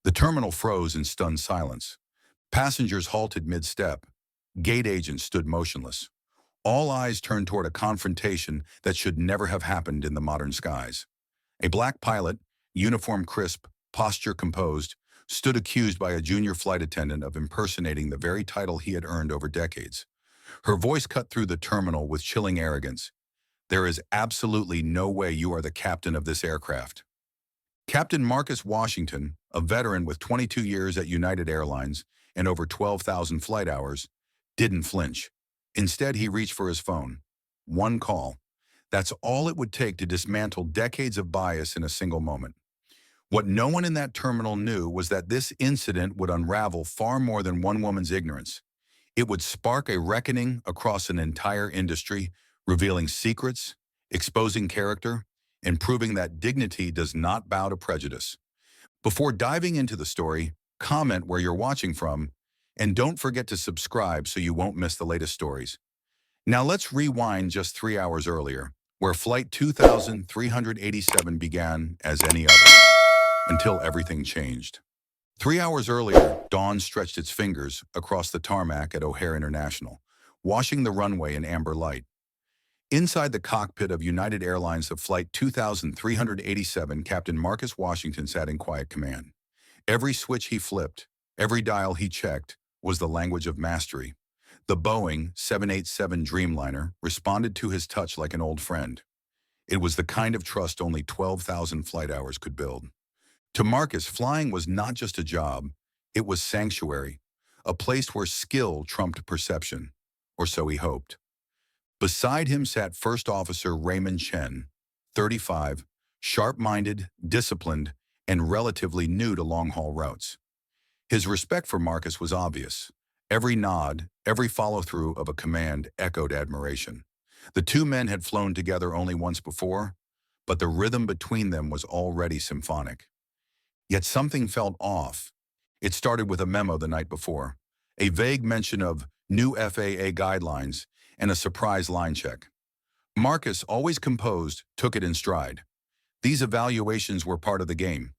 The terminal froze in stunned silence. Passengers halted mid-step. Gate agents stood motionless. All eyes turned toward a confrontation that should never have happened in the modern skies. A black pilot, uniform crisp, posture composed, stood accused by a junior flight attendant of impersonating the very title he had earned over decades. Her voice cut through the terminal with chilling arrogance. "There is absolutely no way you are the captain of this aircraft." Captain Marcus Washington, a veteran with 22 years at United Airlines and over 12,000 flight hours, didn't flinch. Instead, he reached for his phone. One call. That's all it would take to dismantle decades of bias in a single moment. What no one in that terminal knew was that this incident would unravel far more than one woman's ignorance. It would spark a reckoning across an entire industry, revealing secrets, exposing character, and proving that dignity does not bow to prejudice. Before diving into the story, comment where you're watching from, and don't forget to subscribe so you won't miss the latest stories. Now let's rewind just 3 hours earlier, where Flight 2387 began as any other, until everything changed. 3 hours earlier, dawn stretched its fingers across the tarmac at O'Hare International, washing the runway in amber light. Inside the cockpit of United Airlines of Flight 2387, Captain Marcus Washington sat in quiet command. Every switch he flipped, every dial he checked, was the language of mastery. The Boeing 787 Dreamliner responded to his touch like an old friend. It was the kind of trust only 12,000 flight hours could build. To Marcus, flying was not just a job, it was sanctuary, a place where skill trumped perception, or so he hoped. Beside him sat First Officer Raymond Chen, 35, sharp-minded, disciplined, and relatively new to long-haul routes. His respect for Marcus was obvious. Every nod, every follow-through of a command echoed admiration. The two men had flown together only once before, but the rhythm between them was already symphonic. Yet something felt off. It started with a memo the night before, a vague mention of new FAA guidelines, and a surprise line check. Marcus, always composed, took it in stride. These evaluations were part of the game.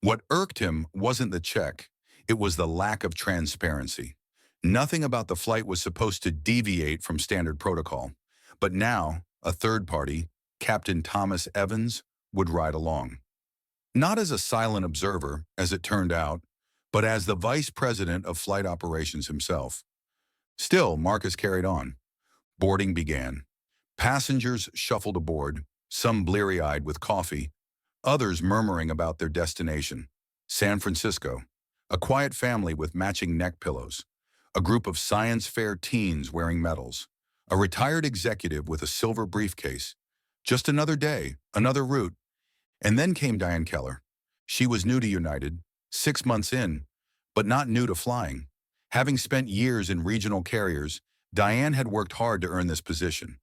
What irked him wasn't the check, it was the lack of transparency. Nothing about the flight was supposed to deviate from standard protocol. But now, a third party, Captain Thomas Evans, would ride along. Not as a silent observer, as it turned out, but as the vice president of flight operations himself. Still, Marcus carried on. Boarding began. Passengers shuffled aboard, some bleary-eyed with coffee, others murmuring about their destination, San Francisco, a quiet family with matching neck pillows, a group of science fair teens wearing medals, a retired executive with a silver briefcase. Just another day, another route. And then came Diane Keller. She was new to United, 6 months in, but not new to flying. Having spent years in regional carriers, Diane had worked hard to earn this position.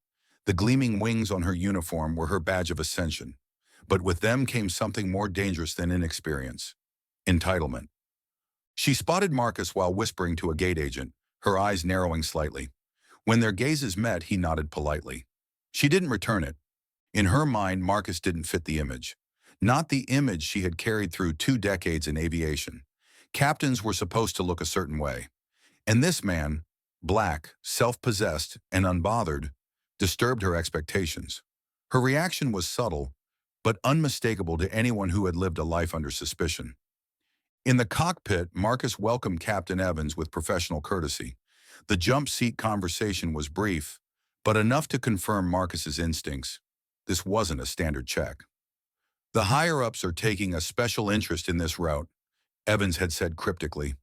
The gleaming wings on her uniform were her badge of ascension. But with them came something more dangerous than inexperience: entitlement. She spotted Marcus while whispering to a gate agent, her eyes narrowing slightly. When their gazes met, he nodded politely. She didn't return it. In her mind, Marcus didn't fit the image. Not the image she had carried through 2 decades in aviation. Captains were supposed to look a certain way. And this man, black, self-possessed, and unbothered, disturbed her expectations. Her reaction was subtle, but unmistakable to anyone who had lived a life under suspicion. In the cockpit, Marcus welcomed Captain Evans with professional courtesy. The jump seat conversation was brief, but enough to confirm Marcus's instincts. This wasn't a standard check. "The higher-ups are taking a special interest in this route," Evans had said cryptically.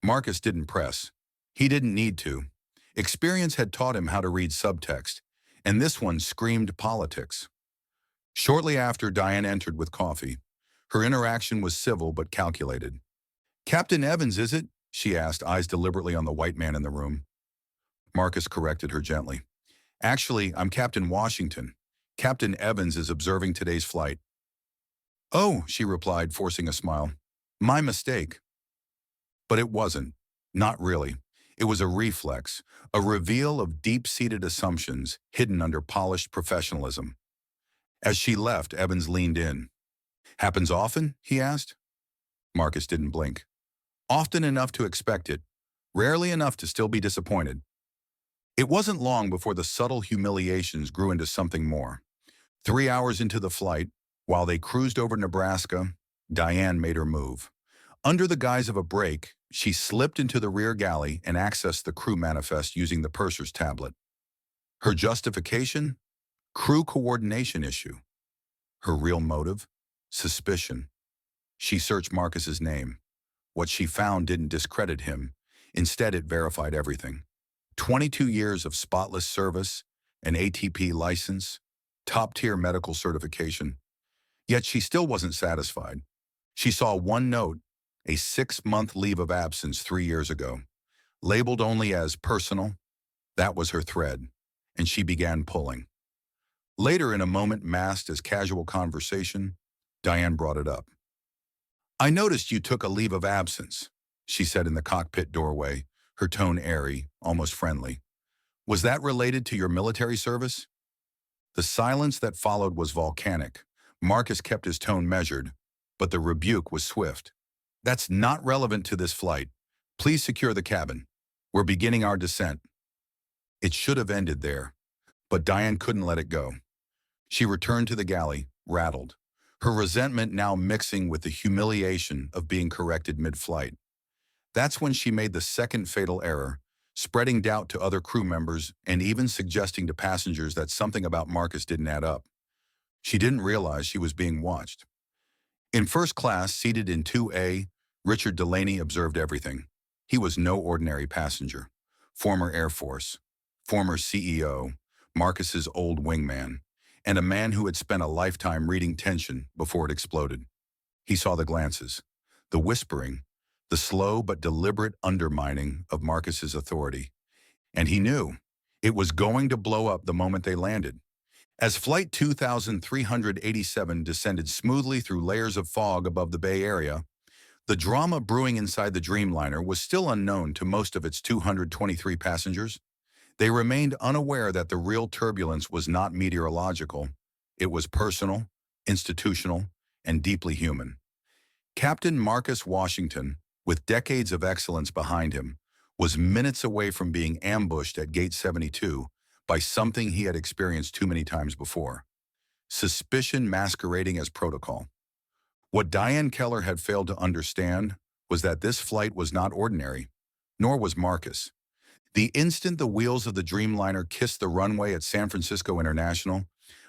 Marcus didn't press. He didn't need to. Experience had taught him how to read subtext, and this one screamed politics. Shortly after, Diane entered with coffee. Her interaction was civil but calculated. "Captain Evans, is it?" she asked, eyes deliberately on the white man in the room. Marcus corrected her gently. "Actually, I'm Captain Washington. Captain Evans is observing today's flight." "Oh," she replied, forcing a smile. "My mistake." But it wasn't. Not really. It was a reflex, a reveal of deep-seated assumptions hidden under polished professionalism. As she left, Evans leaned in. "Happens often?" he asked. Marcus didn't blink. Often enough to expect it, rarely enough to still be disappointed. It wasn't long before the subtle humiliations grew into something more. 3 hours into the flight, while they cruised over Nebraska, Diane made her move. Under the guise of a break, she slipped into the rear galley and accessed the crew manifest using the purser's tablet. Her justification? Crew coordination issue. Her real motive? Suspicion. She searched Marcus's name. What she found didn't discredit him. Instead, it verified everything. 22 years of spotless service, an ATP license, top-tier medical certification. Yet she still wasn't satisfied. She saw one note, a 6-month leave of absence 3 years ago, labeled only as personal. That was her thread, and she began pulling. Later, in a moment masked as casual conversation, Diane brought it up. "I noticed you took a leave of absence," she said in the cockpit doorway, her tone airy, almost friendly. "Was that related to your military service?" The silence that followed was volcanic. Marcus kept his tone measured, but the rebuke was swift. "That's not relevant to this flight. Please secure the cabin. We're beginning our descent." It should have ended there, but Diane couldn't let it go. She returned to the galley, rattled, her resentment now mixing with the humiliation of being corrected mid-flight. That's when she made the second fatal error, spreading doubt to other crew members and even suggesting to passengers that something about Marcus didn't add up. She didn't realize she was being watched. In first class, seated in 2A, Richard Delaney observed everything. He was no ordinary passenger. Former Air Force, former CEO, Marcus's old wingman, and a man who had spent a lifetime reading tension before it exploded. He saw the glances, the whispering, the slow but deliberate undermining of Marcus's authority. And he knew it was going to blow up the moment they landed. As Flight 2387 descended smoothly through layers of fog above the Bay Area, the drama brewing inside the Dreamliner was still unknown to most of its 223 passengers. They remained unaware that the real turbulence was not meteorological. It was personal, institutional, and deeply human. Captain Marcus Washington, with decades of excellence behind him, was minutes away from being ambushed at Gate 72 by something he had experienced too many times before. Suspicion masquerading as protocol. What Diane Keller had failed to understand was that this flight was not ordinary, nor was Marcus. The instant the wheels of the Dreamliner kissed the runway at San Francisco International,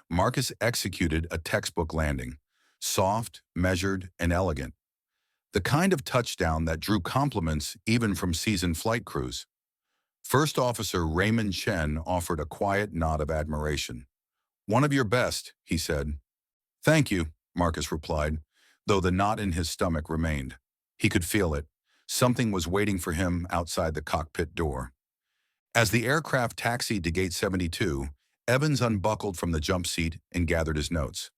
Marcus executed a textbook landing, soft, measured, and elegant. The kind of touchdown that drew compliments even from seasoned flight crews. First Officer Raymond Chen offered a quiet nod of admiration. "One of your best," he said. "Thank you," Marcus replied, though the knot in his stomach remained. He could feel it. Something was waiting for him outside the cockpit door. As the aircraft taxied to Gate 72, Evans unbuckled from the jump seat and gathered his notes.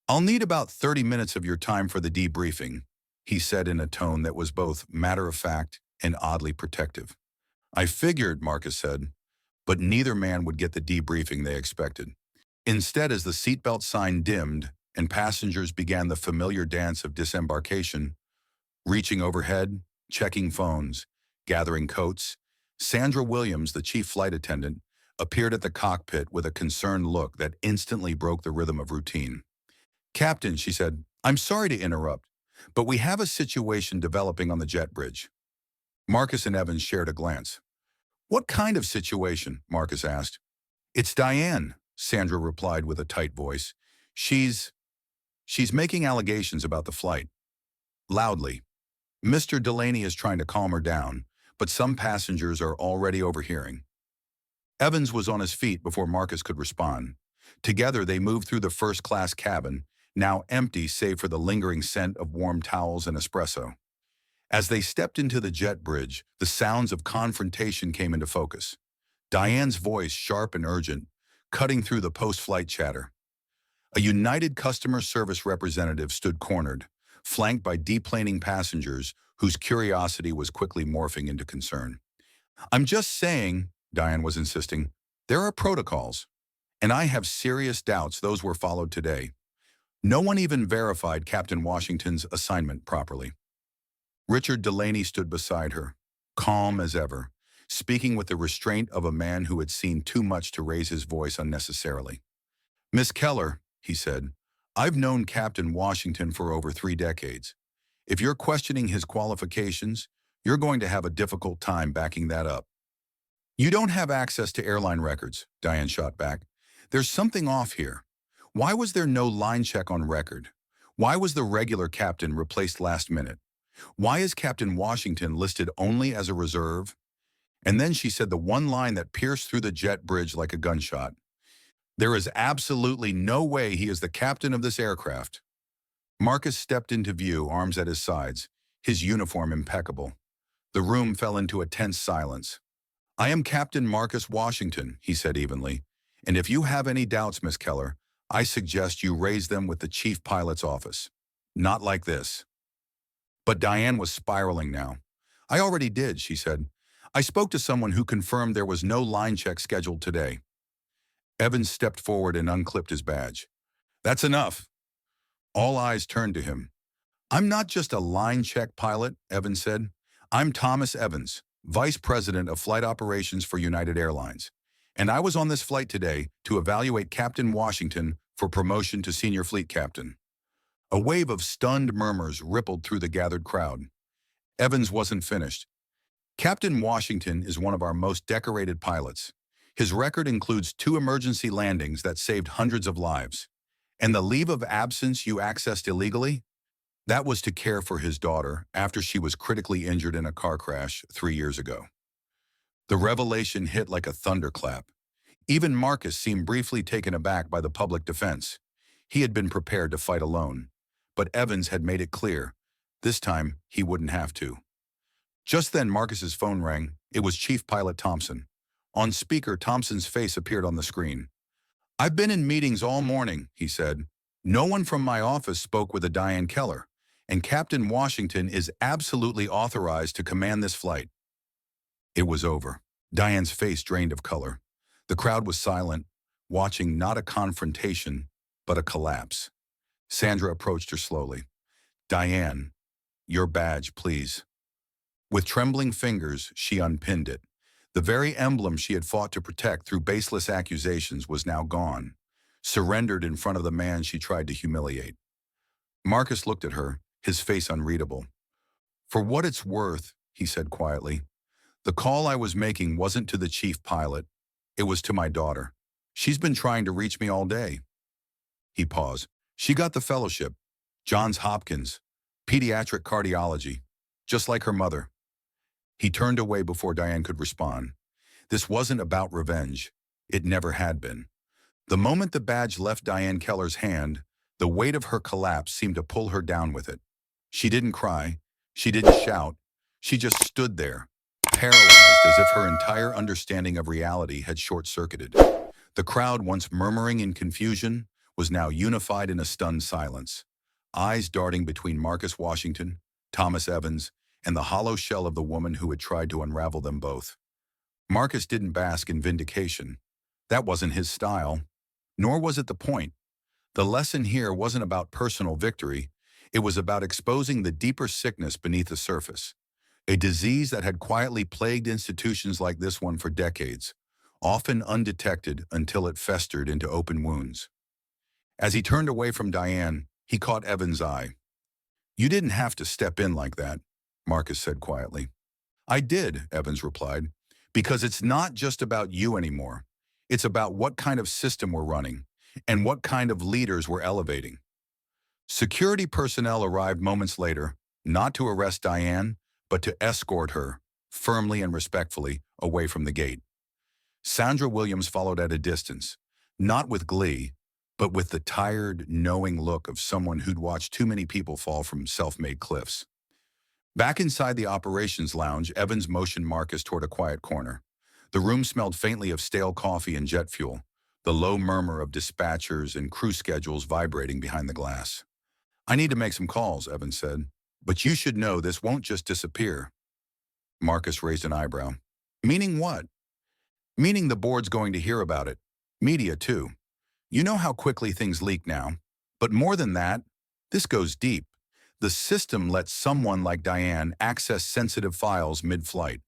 "I'll need about 30 minutes of your time for the debriefing," he said in a tone that was both matter-of-fact and oddly protective. "I figured," Marcus said, but neither man would get the debriefing they expected. Instead, as the seatbelt sign dimmed and passengers began the familiar dance of disembarkation, reaching overhead, checking phones, gathering coats, Sandra Williams, the chief flight attendant, appeared at the cockpit with a concerned look that instantly broke the rhythm of routine. "Captain," she said, "I'm sorry to interrupt, but we have a situation developing on the jet bridge." Marcus and Evans shared a glance. "What kind of situation?" Marcus asked. "It's Diane," Sandra replied with a tight voice. She's making allegations about the flight." Loudly. Mr. Delaney is trying to calm her down, but some passengers are already overhearing. Evans was on his feet before Marcus could respond. Together they moved through the first-class cabin, now empty save for the lingering scent of warm towels and espresso. As they stepped into the jet bridge, the sounds of confrontation came into focus. Diane's voice, sharp and urgent, cutting through the post-flight chatter. A United customer service representative stood cornered, flanked by deplaning passengers whose curiosity was quickly morphing into concern. "I'm just saying," Diane was insisting, "there are protocols, and I have serious doubts those were followed today. No one even verified Captain Washington's assignment properly." Richard Delaney stood beside her, calm as ever, speaking with the restraint of a man who had seen too much to raise his voice unnecessarily. "Miss Keller," he said, "I've known Captain Washington for over 3 decades. If you're questioning his qualifications, you're going to have a difficult time backing that up." "You don't have access to airline records," Diane shot back. "There's something off here. Why was there no line check on record? Why was the regular captain replaced last minute? Why is Captain Washington listed only as a reserve?" And then she said the one line that pierced through the jet bridge like a gunshot. "There is absolutely no way he is the captain of this aircraft." Marcus stepped into view, arms at his sides, his uniform impeccable. The room fell into a tense silence. "I am Captain Marcus Washington," he said evenly. "And if you have any doubts, Miss Keller, I suggest you raise them with the chief pilot's office. Not like this." But Diane was spiraling now. "I already did," she said. "I spoke to someone who confirmed there was no line check scheduled today." Evans stepped forward and unclipped his badge. "That's enough." All eyes turned to him. "I'm not just a line check pilot," Evans said. "I'm Thomas Evans, Vice President of Flight Operations for United Airlines. And I was on this flight today to evaluate Captain Washington for promotion to Senior Fleet Captain." A wave of stunned murmurs rippled through the gathered crowd. Evans wasn't finished. "Captain Washington is one of our most decorated pilots. His record includes 2 emergency landings that saved hundreds of lives. And the leave of absence you accessed illegally? That was to care for his daughter after she was critically injured in a car crash 3 years ago." The revelation hit like a thunderclap. Even Marcus seemed briefly taken aback by the public defense. He had been prepared to fight alone. But Evans had made it clear. This time, he wouldn't have to. Just then, Marcus's phone rang. It was Chief Pilot Thompson. On speaker, Thompson's face appeared on the screen. "I've been in meetings all morning," he said. "No one from my office spoke with a Diane Keller, and Captain Washington is absolutely authorized to command this flight." It was over. Diane's face drained of color. The crowd was silent, watching not a confrontation, but a collapse. Sandra approached her slowly. "Diane, your badge, please." With trembling fingers, she unpinned it. The very emblem she had fought to protect through baseless accusations was now gone, surrendered in front of the man she tried to humiliate. Marcus looked at her, his face unreadable. "For what it's worth," he said quietly, "the call I was making wasn't to the chief pilot. It was to my daughter. She's been trying to reach me all day." He paused. "She got the fellowship, Johns Hopkins, pediatric cardiology, just like her mother." He turned away before Diane could respond. This wasn't about revenge. It never had been. The moment the badge left Diane Keller's hand, the weight of her collapse seemed to pull her down with it. She didn't cry. She didn't shout. She just stood there, paralyzed as if her entire understanding of reality had short-circuited. The crowd, once murmuring in confusion, was now unified in a stunned silence, eyes darting between Marcus Washington, Thomas Evans, and the hollow shell of the woman who had tried to unravel them both. Marcus didn't bask in vindication. That wasn't his style, nor was it the point. The lesson here wasn't about personal victory. It was about exposing the deeper sickness beneath the surface, a disease that had quietly plagued institutions like this one for decades, often undetected until it festered into open wounds. As he turned away from Diane, he caught Evans' eye. "You didn't have to step in like that," Marcus said quietly. "I did," Evans replied, "because it's not just about you anymore. It's about what kind of system we're running and what kind of leaders we're elevating." Security personnel arrived moments later, not to arrest Diane, but to escort her, firmly and respectfully, away from the gate. Sandra Williams followed at a distance, not with glee, but with the tired, knowing look of someone who'd watched too many people fall from self-made cliffs. Back inside the operations lounge, Evans motioned Marcus toward a quiet corner. The room smelled faintly of stale coffee and jet fuel, the low murmur of dispatchers and crew schedules vibrating behind the glass. "I need to make some calls," Evans said, "but you should know this won't just disappear." Marcus raised an eyebrow. "Meaning what?" "Meaning the board's going to hear about it. Media, too. You know how quickly things leak now. But more than that, this goes deep. The system lets someone like Diane access sensitive files mid-flight.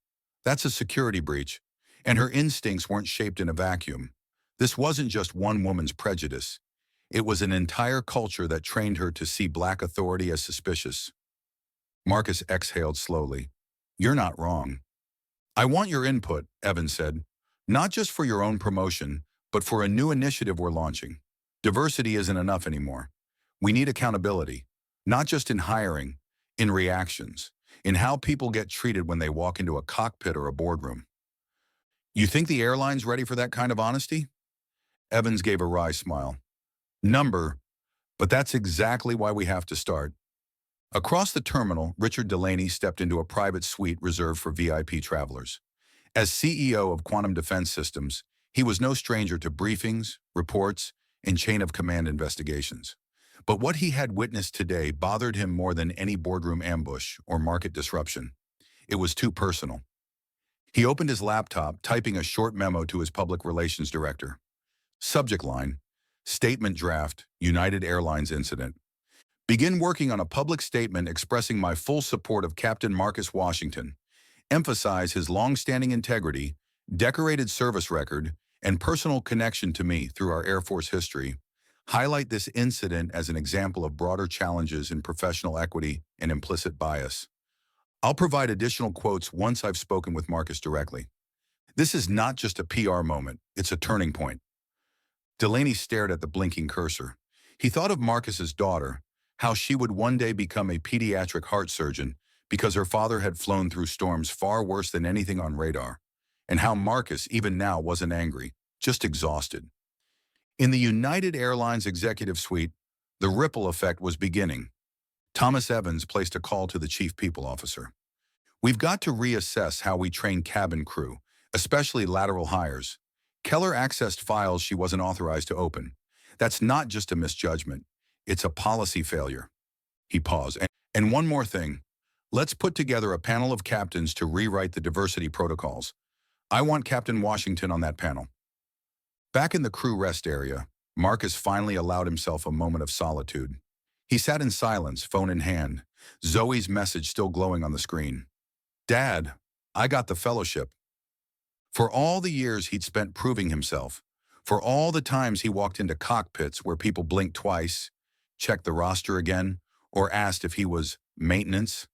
That's a security breach, and her instincts weren't shaped in a vacuum. This wasn't just one woman's prejudice. It was an entire culture that trained her to see black authority as suspicious. Marcus exhaled slowly. You're not wrong. I want your input, Evans said. Not just for your own promotion, but for a new initiative we're launching. Diversity isn't enough anymore. We need accountability, not just in hiring, in reactions, in how people get treated when they walk into a cockpit or a boardroom. You think the airline's ready for that kind of honesty? Evans gave a wry smile. Number, but that's exactly why we have to start. Across the terminal, Richard Delaney stepped into a private suite reserved for VIP travelers. As CEO of Quantum Defense Systems, he was no stranger to briefings, reports, and chain-of-command investigations. But what he had witnessed today bothered him more than any boardroom ambush or market disruption. It was too personal. He opened his laptop, typing a short memo to his public relations director. Subject line, Statement Draft, United Airlines Incident. Begin working on a public statement expressing my full support of Captain Marcus Washington. Emphasize his long-standing integrity, decorated service record, and personal connection to me through our Air Force history. Highlight this incident as an example of broader challenges in professional equity and implicit bias. I'll provide additional quotes once I've spoken with Marcus directly. This is not just a PR moment, it's a turning point. Delaney stared at the blinking cursor. He thought of Marcus's daughter, how she would one day become a pediatric heart surgeon because her father had flown through storms far worse than anything on radar, and how Marcus, even now, wasn't angry, just exhausted. In the United Airlines executive suite, the ripple effect was beginning. Thomas Evans placed a call to the chief people officer. We've got to reassess how we train cabin crew, especially lateral hires. Keller accessed files she wasn't authorized to open. That's not just a misjudgment. It's a policy failure. He paused. And one more thing. Let's put together a panel of captains to rewrite the diversity protocols. I want Captain Washington on that panel. Back in the crew rest area, Marcus finally allowed himself a moment of solitude. He sat in silence, phone in hand, Zoe's message still glowing on the screen. Dad, I got the fellowship. For all the years he'd spent proving himself, for all the times he walked into cockpits where people blinked twice, checked the roster again, or asked if he was maintenance,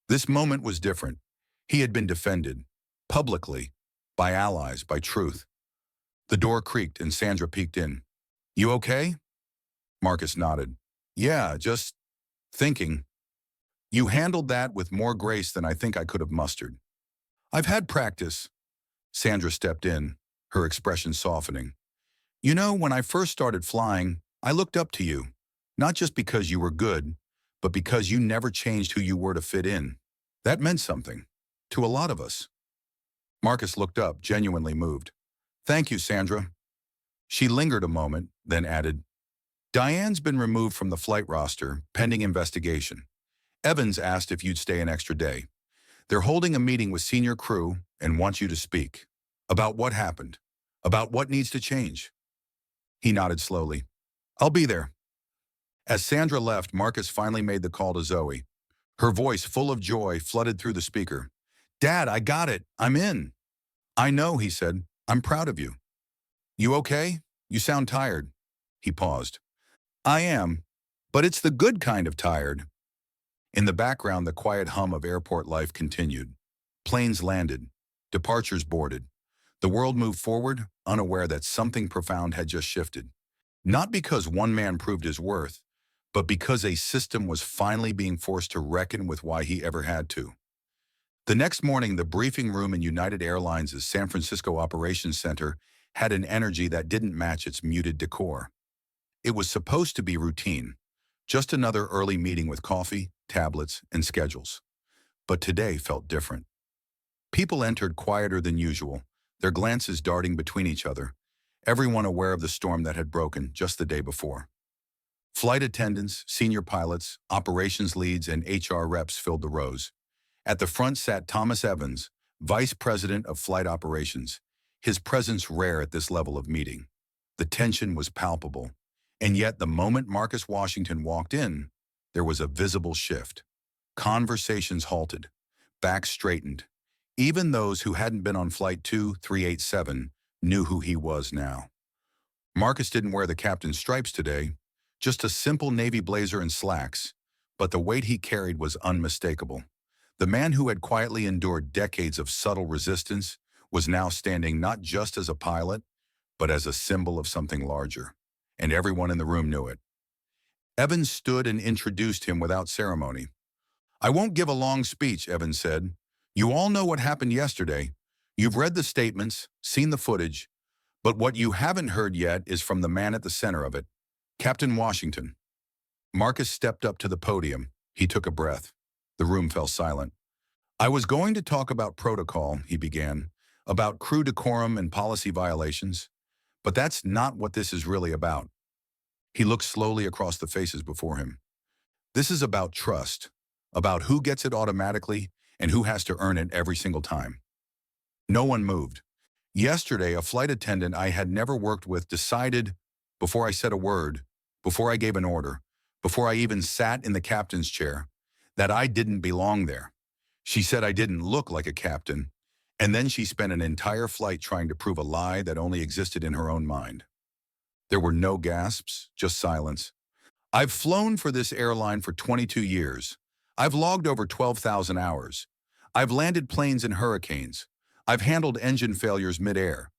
this moment was different. He had been defended, publicly, by allies, by truth. The door creaked and Sandra peeked in. You okay? Marcus nodded. Yeah, just thinking. You handled that with more grace than I think I could have mustered. I've had practice. Sandra stepped in, her expression softening. You know, when I first started flying, I looked up to you, not just because you were good, but because you never changed who you were to fit in. That meant something, to a lot of us. Marcus looked up, genuinely moved. Thank you, Sandra. She lingered a moment, then added, Diane's been removed from the flight roster, pending investigation. Evans asked if you'd stay an extra day. They're holding a meeting with senior crew and want you to speak. About what happened. About what needs to change. He nodded slowly. I'll be there. As Sandra left, Marcus finally made the call to Zoe. Her voice, full of joy, flooded through the speaker. Dad, I got it. I'm in. I know, he said. I'm proud of you. You okay? You sound tired. He paused. I am, but it's the good kind of tired. In the background, the quiet hum of airport life continued. Planes landed. Departures boarded. The world moved forward, unaware that something profound had just shifted. Not because one man proved his worth, but because a system was finally being forced to reckon with why he ever had to. The next morning, the briefing room in United Airlines' San Francisco Operations Center had an energy that didn't match its muted decor. It was supposed to be routine, just another early meeting with coffee, tablets, and schedules. But today felt different. People entered quieter than usual, their glances darting between each other, everyone aware of the storm that had broken just the day before. Flight attendants, senior pilots, operations leads, and HR reps filled the rows. At the front sat Thomas Evans, Vice President of Flight Operations, his presence rare at this level of meeting. The tension was palpable, and yet the moment Marcus Washington walked in, There was a visible shift. Conversations halted, backs straightened. Even those who hadn't been on Flight 2387 knew who he was now. Marcus didn't wear the captain's stripes today, just a simple navy blazer and slacks, but the weight he carried was unmistakable. The man who had quietly endured decades of subtle resistance was now standing not just as a pilot, but as a symbol of something larger, and everyone in the room knew it. Evans stood and introduced him without ceremony. "I won't give a long speech," Evans said. "You all know what happened yesterday. You've read the statements, seen the footage, but what you haven't heard yet is from the man at the center of it, Captain Washington." Marcus stepped up to the podium. He took a breath. The room fell silent. "I was going to talk about protocol," he began, "about crew decorum and policy violations, but that's not what this is really about." He looked slowly across the faces before him. "This is about trust, about who gets it automatically and who has to earn it every single time." No one moved. Yesterday, a flight attendant I had never worked with decided, before I said a word, before I gave an order, before I even sat in the captain's chair, that I didn't belong there. She said I didn't look like a captain, and then she spent an entire flight trying to prove a lie that only existed in her own mind. There were no gasps, just silence. "I've flown for this airline for 22 years. I've logged over 12,000 hours. I've landed planes in hurricanes. I've handled engine failures mid-air.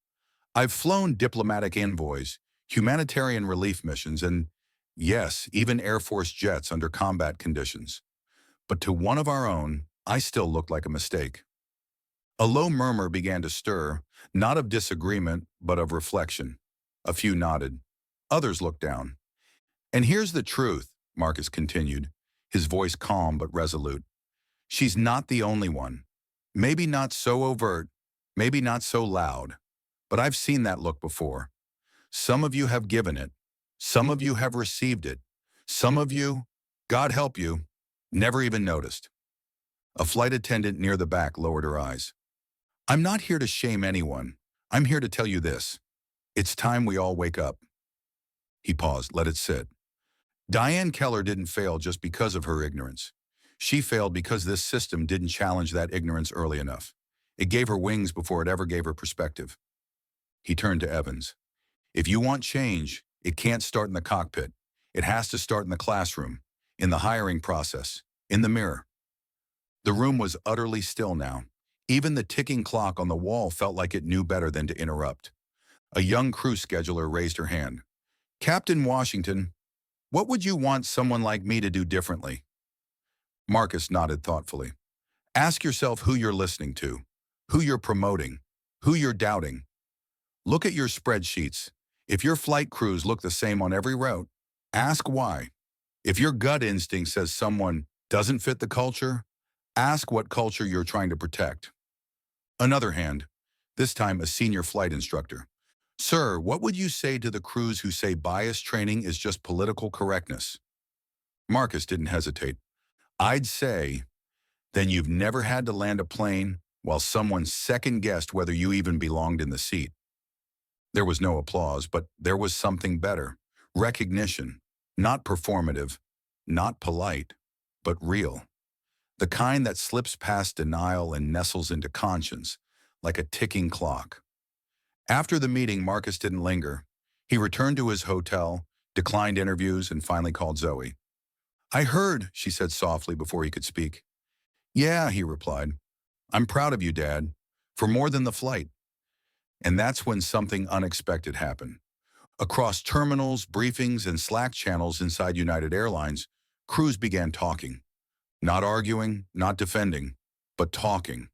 I've flown diplomatic envoys, humanitarian relief missions, and, yes, even Air Force jets under combat conditions. But to one of our own, I still looked like a mistake." A low murmur began to stir, not of disagreement, but of reflection. A few nodded. Others looked down. "And here's the truth," Marcus continued, his voice calm but resolute. "She's not the only one. Maybe not so overt, maybe not so loud, but I've seen that look before. Some of you have given it. Some of you have received it. Some of you, God help you, never even noticed." A flight attendant near the back lowered her eyes. "I'm not here to shame anyone. I'm here to tell you this. It's time we all wake up." He paused, let it sit. Diane Keller didn't fail just because of her ignorance. She failed because this system didn't challenge that ignorance early enough. It gave her wings before it ever gave her perspective. He turned to Evans. "If you want change, it can't start in the cockpit. It has to start in the classroom, in the hiring process, in the mirror." The room was utterly still now. Even the ticking clock on the wall felt like it knew better than to interrupt. A young crew scheduler raised her hand. "Captain Washington, what would you want someone like me to do differently?" Marcus nodded thoughtfully. "Ask yourself who you're listening to, who you're promoting, who you're doubting. Look at your spreadsheets. If your flight crews look the same on every route, ask why. If your gut instinct says someone doesn't fit the culture, ask what culture you're trying to protect." Another hand, this time a senior flight instructor. "Sir, what would you say to the crews who say bias training is just political correctness?" Marcus didn't hesitate. "I'd say, then you've never had to land a plane while someone second-guessed whether you even belonged in the seat." There was no applause, but there was something better. Recognition. Not performative, not polite, but real. The kind that slips past denial and nestles into conscience, like a ticking clock. After the meeting, Marcus didn't linger. He returned to his hotel, declined interviews, and finally called Zoe. "I heard," she said softly before he could speak. "Yeah," he replied. "I'm proud of you, Dad, for more than the flight." And that's when something unexpected happened. Across terminals, briefings, and Slack channels inside United Airlines, crews began talking. Not arguing, not defending, but talking.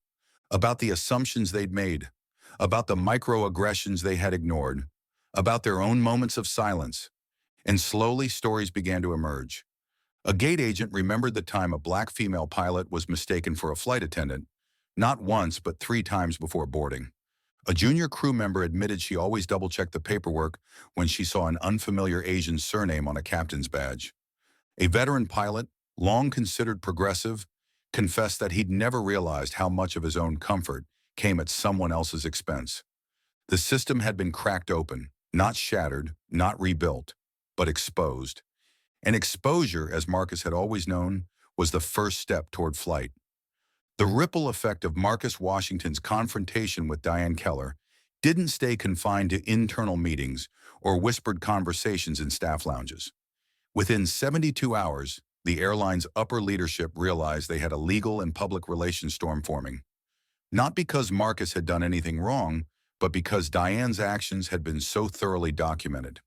About the assumptions they'd made, about the microaggressions they had ignored, about their own moments of silence. And slowly stories began to emerge. A gate agent remembered the time a black female pilot was mistaken for a flight attendant, not once but 3 times before boarding. A junior crew member admitted she always double-checked the paperwork when she saw an unfamiliar Asian surname on a captain's badge. A veteran pilot, long considered progressive, confessed that he'd never realized how much of his own comfort came at someone else's expense. The system had been cracked open, not shattered, not rebuilt, but exposed. And exposure, as Marcus had always known, was the first step toward flight. The ripple effect of Marcus Washington's confrontation with Diane Keller didn't stay confined to internal meetings or whispered conversations in staff lounges. Within 72 hours, the airline's upper leadership realized they had a legal and public relations storm forming. Not because Marcus had done anything wrong, but because Diane's actions had been so thoroughly documented.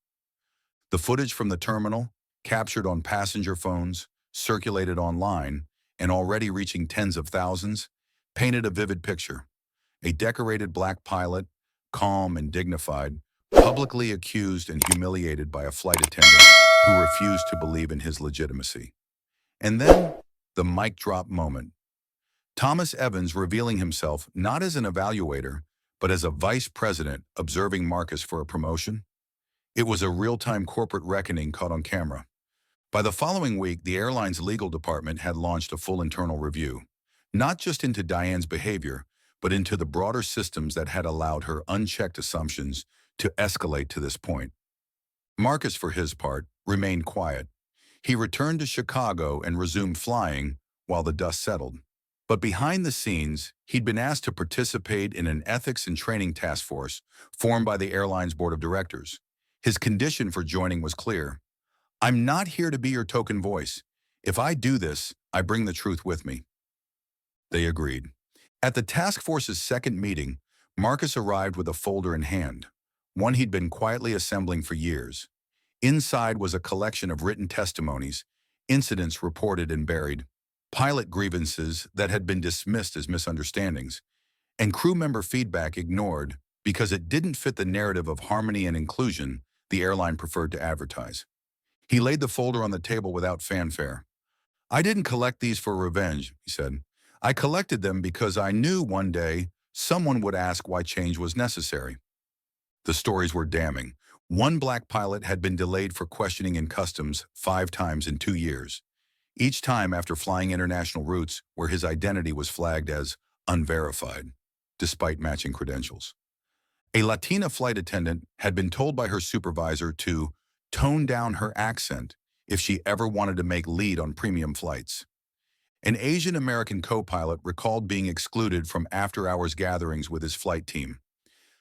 The footage from the terminal, captured on passenger phones, circulated online, and already reaching tens of thousands, painted a vivid picture. A decorated black pilot, calm and dignified, publicly accused and humiliated by a flight attendant who refused to believe in his legitimacy. And then, the mic drop moment. Thomas Evans revealing himself not as an evaluator, but as a vice president observing Marcus for a promotion. It was a real-time corporate reckoning caught on camera. By the following week, the airline's legal department had launched a full internal review, not just into Diane's behavior, but into the broader systems that had allowed her unchecked assumptions to escalate to this point. Marcus, for his part, remained quiet. He returned to Chicago and resumed flying while the dust settled. But behind the scenes, he'd been asked to participate in an ethics and training task force formed by the airline's board of directors. His condition for joining was clear. "I'm not here to be your token voice. If I do this, I bring the truth with me." They agreed. At the task force's second meeting, Marcus arrived with a folder in hand, one he'd been quietly assembling for years. Inside was a collection of written testimonies, incidents reported and buried, pilot grievances that had been dismissed as misunderstandings, and crew member feedback ignored because it didn't fit the narrative of harmony and inclusion the airline preferred to advertise. He laid the folder on the table without fanfare. "I didn't collect these for revenge," he said. "I collected them because I knew one day someone would ask why change was necessary." The stories were damning. One black pilot had been delayed for questioning in customs 5 times in 2 years, each time after flying international routes where his identity was flagged as unverified, despite matching credentials. A Latina flight attendant had been told by her supervisor to tone down her accent if she ever wanted to make lead on premium flights. An Asian American co-pilot recalled being excluded from after-hours gatherings with his flight team.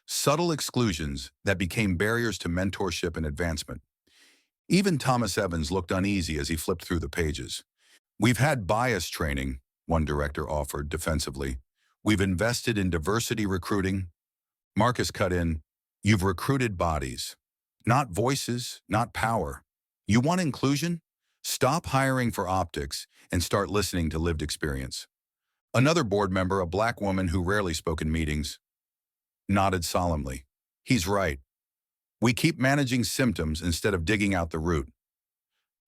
Subtle exclusions that became barriers to mentorship and advancement. Even Thomas Evans looked uneasy as he flipped through the pages. "We've had bias training," one director offered defensively. "We've invested in diversity recruiting." Marcus cut in, "You've recruited bodies, not voices, not power. You want inclusion? Stop hiring for optics and start listening to lived experience." Another board member, a black woman who rarely spoke in meetings, nodded solemnly. "He's right. We keep managing symptoms instead of digging out the root."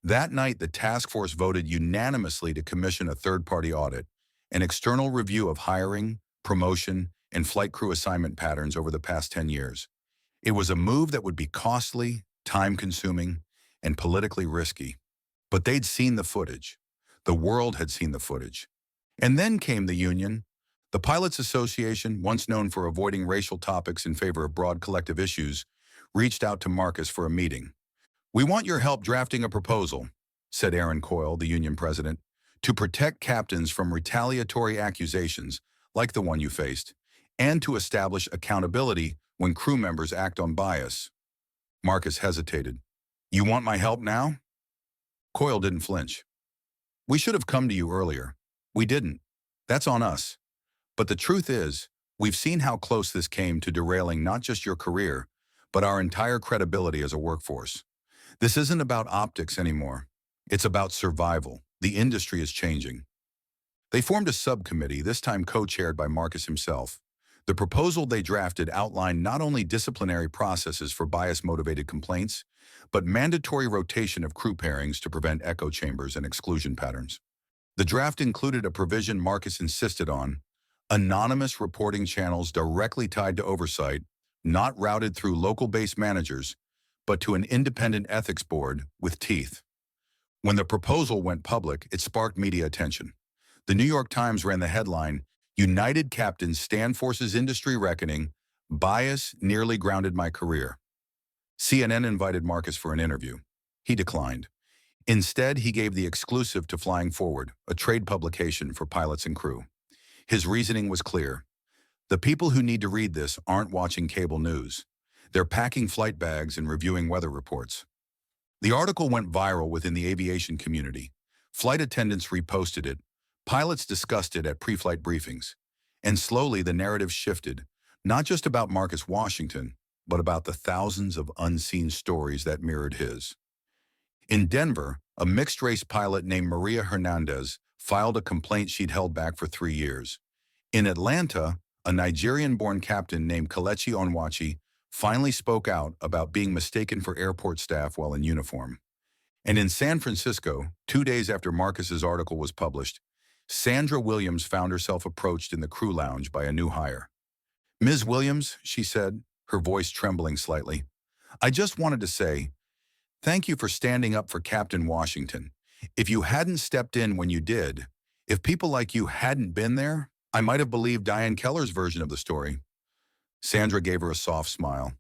That night, the task force voted unanimously to commission a third-party audit, an external review of hiring, promotion, and flight crew assignment patterns over the past 10 years. It was a move that would be costly, time-consuming, and politically risky. But they'd seen the footage. The world had seen the footage. And then came the union. The Pilots Association, once known for avoiding racial topics in favor of broad collective issues, reached out to Marcus for a meeting. "We want your help drafting a proposal," said Aaron Coyle, the union president, "to protect captains from retaliatory accusations like the one you faced, and to establish accountability when crew members act on bias." Marcus hesitated. "You want my help now?" Coyle didn't flinch. "We should have come to you earlier. We didn't. That's on us. But the truth is, we've seen how close this came to derailing not just your career, but our entire credibility as a workforce. This isn't about optics anymore. It's about survival. The industry is changing." They formed a subcommittee, this time co-chaired by Marcus himself. The proposal they drafted outlined not only disciplinary processes for bias-motivated complaints, but mandatory rotation of crew pairings to prevent echo chambers and exclusion patterns. The draft included a provision Marcus insisted on: anonymous reporting channels directly tied to oversight, not routed through local-based managers, but to an independent ethics board with teeth. When the proposal went public, it sparked media attention. The New York Times ran the headline, "United Captains Stand Forces Industry Reckoning, Bias Nearly Grounded My Career." CNN invited Marcus for an interview. He declined. Instead, he gave the exclusive to Flying Forward, a trade publication for pilots and crew. His reasoning was clear. The people who need to read this aren't watching cable news. They're packing flight bags and reviewing weather reports. The article went viral within the aviation community. Flight attendants reposted it. Pilots discussed it at pre-flight briefings. And slowly the narrative shifted, not just about Marcus Washington, but about the thousands of unseen stories that mirrored his. In Denver, a mixed-race pilot named Maria Hernandez filed a complaint she'd held back for 3 years. In Atlanta, a Nigerian-born captain named Kelechi Onwachi finally spoke out about being mistaken for airport staff while in uniform. And in San Francisco, 2 days after Marcus's article was published, Sandra Williams found herself approached in the crew lounge by a new hire. "Ms. Williams," she said, her voice trembling slightly, "I just wanted to say, thank you for standing up for Captain Washington. If you hadn't stepped in when you did, if people like you hadn't been there, I might have believed Diane Keller's version of the story." Sandra gave her a soft smile.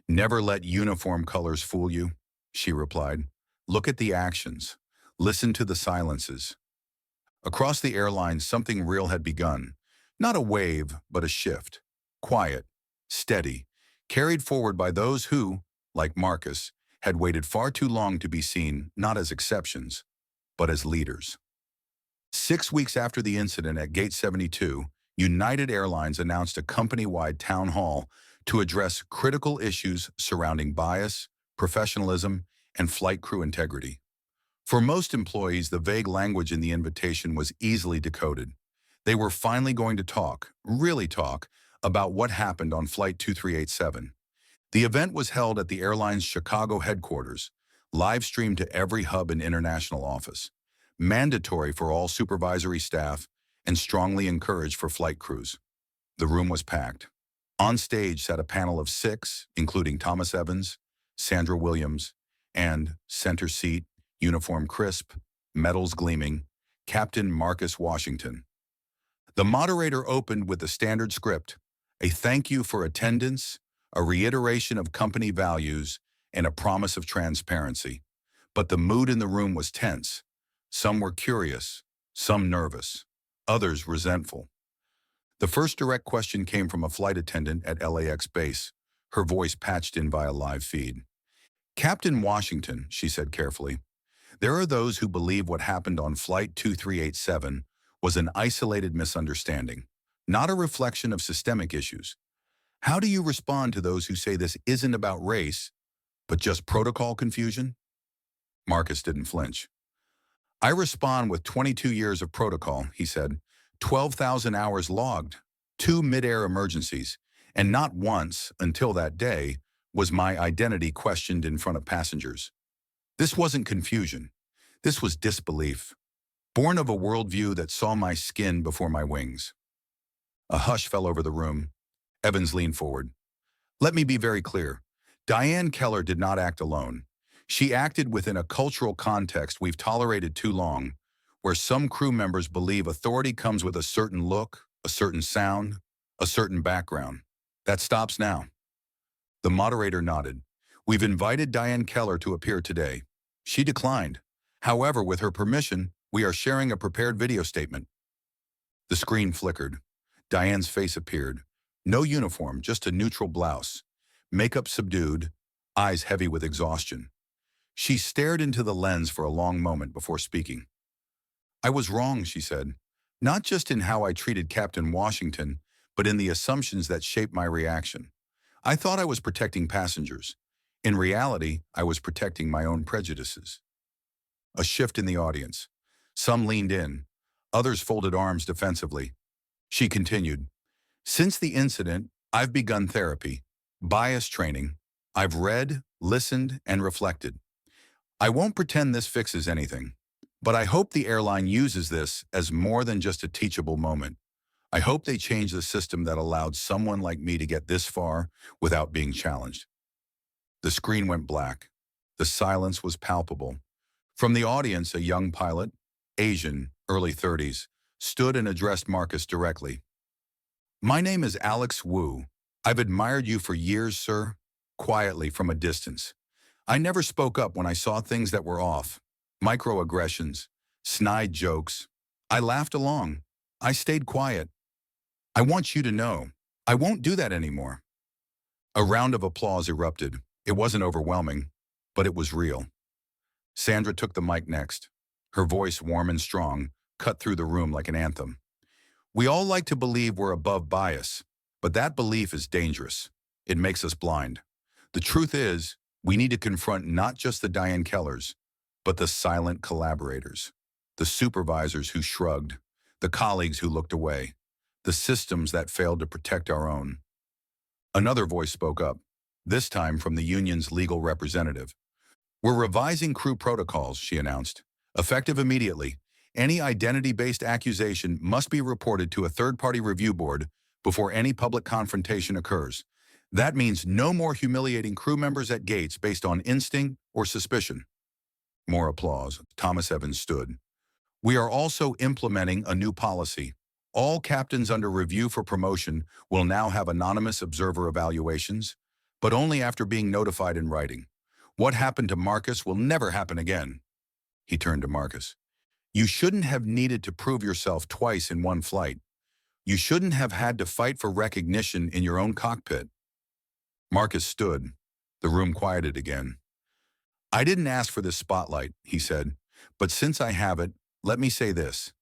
"Never let uniform colors fool you," she replied. "Look at the actions. Listen to the silences." Across the airline, something real had begun. Not a wave, but a shift. Quiet, steady, carried forward by those who, like Marcus, had waited far too long to be seen not as exceptions, but as leaders. 6 weeks after the incident at Gate 72, United Airlines announced a company-wide town hall to address critical issues surrounding bias, professionalism, and flight crew integrity. For most employees, the vague language in the invitation was easily decoded. They were finally going to talk, really talk, about what happened on Flight 2387. The event was held at the airline's Chicago headquarters, live-streamed to every hub and international office, mandatory for all supervisory staff, and strongly encouraged for flight crews. The room was packed. On stage sat a panel of 6, including Thomas Evans, Sandra Williams, and, center seat, uniform crisp, medals gleaming, Captain Marcus Washington. The moderator opened with the standard script, a thank you for attendance, a reiteration of company values, and a promise of transparency. But the mood in the room was tense. Some were curious, some nervous, others resentful. The first direct question came from a flight attendant at LAX base, her voice patched in via live feed. "Captain Washington," she said carefully, "there are those who believe what happened on Flight 2387 was an isolated misunderstanding, not a reflection of systemic issues. How do you respond to those who say this isn't about race, but just protocol confusion?" Marcus didn't flinch. "I respond with 22 years of protocol," he said, 12,000 hours logged, 2 mid-air emergencies, and not once, until that day, was my identity questioned in front of passengers. This wasn't confusion. This was disbelief, born of a worldview that saw my skin before my wings. A hush fell over the room. Evans leaned forward. "Let me be very clear. Diane Keller did not act alone. She acted within a cultural context we've tolerated too long, where some crew members believe authority comes with a certain look, a certain sound, a certain background. That stops now." The moderator nodded. "We've invited Diane Keller to appear today. She declined. However, with her permission, we are sharing a prepared video statement." The screen flickered. Diane's face appeared. No uniform, just a neutral blouse. Makeup subdued, eyes heavy with exhaustion. She stared into the lens for a long moment before speaking. "I was wrong," she said, "not just in how I treated Captain Washington, but in the assumptions that shaped my reaction. I thought I was protecting passengers. In reality, I was protecting my own prejudices." A shift in the audience. Some leaned in. Others folded arms defensively. She continued, "Since the incident, I've begun therapy, bias training. I've read, listened, and reflected. I won't pretend this fixes anything, but I hope the airline uses this as more than just a teachable moment. I hope they change the system that allowed someone like me to get this far without being challenged." The screen went black. The silence was palpable. From the audience, a young pilot, Asian, early 30s, stood and addressed Marcus directly. "My name is Alex Wu. I've admired you for years, sir," quietly from a distance. "I never spoke up when I saw things that were off. Microaggressions, snide jokes. I laughed along. I stayed quiet. I want you to know, I won't do that anymore. A round of applause erupted. It wasn't overwhelming, but it was real. Sandra took the mic next. Her voice, warm and strong, cut through the room like an anthem. We all like to believe we're above bias, but that belief is dangerous. It makes us blind. The truth is, we need to confront not just the Diane Kellers, but the silent collaborators, the supervisors who shrugged, the colleagues who looked away, the systems that failed to protect our own. Another voice spoke up, this time from the union's legal representative. We're revising crew protocols, she announced. Effective immediately, any identity-based accusation must be reported to a third-party review board before any public confrontation occurs. That means no more humiliating crew members at gates based on instinct or suspicion. More applause. Thomas Evans stood. We are also implementing a new policy. All captains under review for promotion will now have anonymous observer evaluations, but only after being notified in writing. What happened to Marcus will never happen again. He turned to Marcus. You shouldn't have needed to prove yourself twice in one flight. You shouldn't have had to fight for recognition in your own cockpit. Marcus stood. The room quieted again. I didn't ask for this spotlight, he said, but since I have it, let me say this.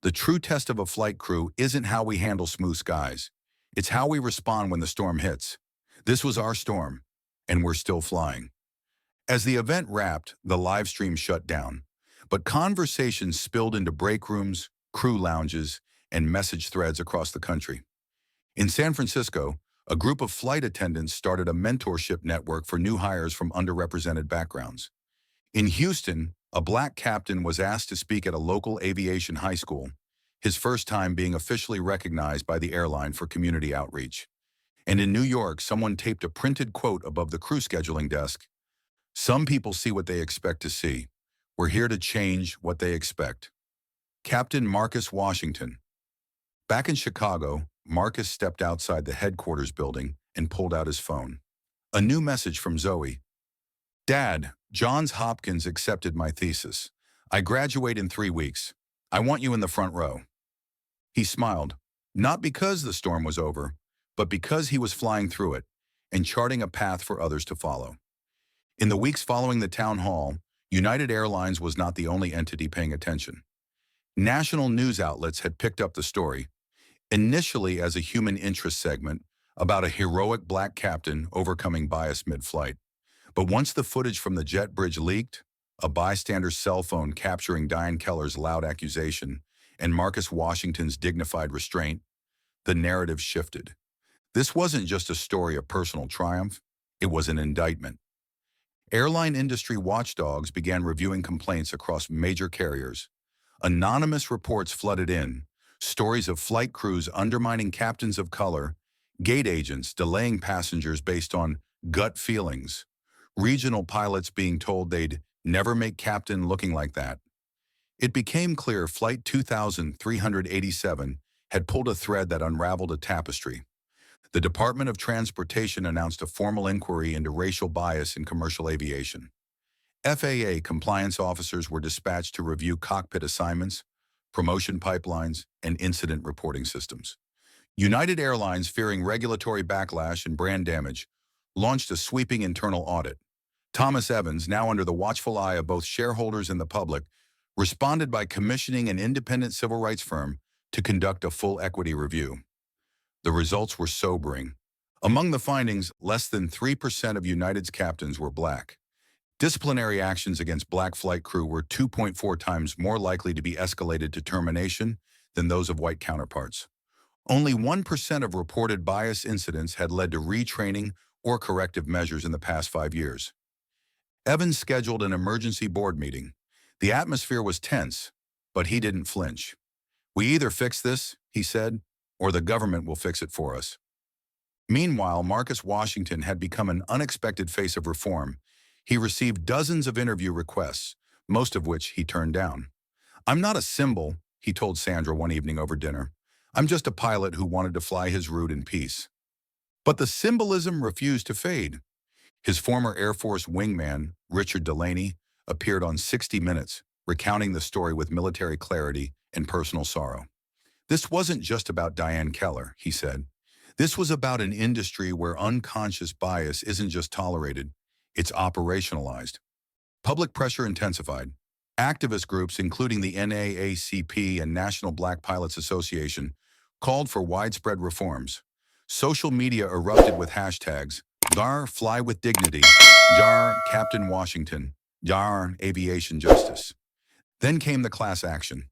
The true test of a flight crew isn't how we handle smooth skies. It's how we respond when the storm hits. This was our storm, and we're still flying. As the event wrapped, the live stream shut down, but conversations spilled into break rooms, crew lounges, and message threads across the country. In San Francisco, a group of flight attendants started a mentorship network for new hires from underrepresented backgrounds. In Houston, a black captain was asked to speak at a local aviation high school, his first time being officially recognized by the airline for community outreach. And in New York, someone taped a printed quote above the crew scheduling desk. Some people see what they expect to see. We're here to change what they expect. Captain Marcus Washington. Back in Chicago, Marcus stepped outside the headquarters building and pulled out his phone. A new message from Zoe. Dad, Johns Hopkins accepted my thesis. I graduate in 3 weeks. I want you in the front row. He smiled, not because the storm was over, but because he was flying through it and charting a path for others to follow. In the weeks following the town hall, United Airlines was not the only entity paying attention. National news outlets had picked up the story, initially as a human interest segment about a heroic black captain overcoming bias mid-flight. But once the footage from the jet bridge leaked, a bystander's cell phone capturing Diane Keller's loud accusation and Marcus Washington's dignified restraint, the narrative shifted. This wasn't just a story of personal triumph, it was an indictment. Airline industry watchdogs began reviewing complaints across major carriers. Anonymous reports flooded in, stories of flight crews undermining captains of color, gate agents delaying passengers based on gut feelings, regional pilots being told they'd never make captain looking like that. It became clear Flight 2387 had pulled a thread that unraveled a tapestry. The Department of Transportation announced a formal inquiry into racial bias in commercial aviation. FAA compliance officers were dispatched to review cockpit assignments, promotion pipelines, and incident reporting systems. United Airlines, fearing regulatory backlash and brand damage, launched a sweeping internal audit. Thomas Evans, now under the watchful eye of both shareholders and the public, responded by commissioning an independent civil rights firm to conduct a full equity review. The results were sobering. Among the findings, less than 3% of United's captains were black. Disciplinary actions against black flight crew were 2.4 times more likely to be escalated to termination than those of white counterparts. Only 1% of reported bias incidents had led to retraining or corrective measures in the past 5 years. Evans scheduled an emergency board meeting. The atmosphere was tense, but he didn't flinch. We either fix this, he said, or the government will fix it for us. Meanwhile, Marcus Washington had become an unexpected face of reform. He received dozens of interview requests, most of which he turned down. I'm not a symbol, he told Sandra one evening over dinner. I'm just a pilot who wanted to fly his route in peace. But the symbolism refused to fade. His former Air Force wingman, Richard Delaney, appeared on 60 Minutes, recounting the story with military clarity and personal sorrow. This wasn't just about Diane Keller, he said. This was about an industry where unconscious bias isn't just tolerated, it's operationalized. Public pressure intensified. Activist groups, including the NAACP and National Black Pilots Association, called for widespread reforms. Social media erupted with hashtags, Dar Fly with Dignity, Jar Captain Washington, Jar Aviation Justice. Then came the class action.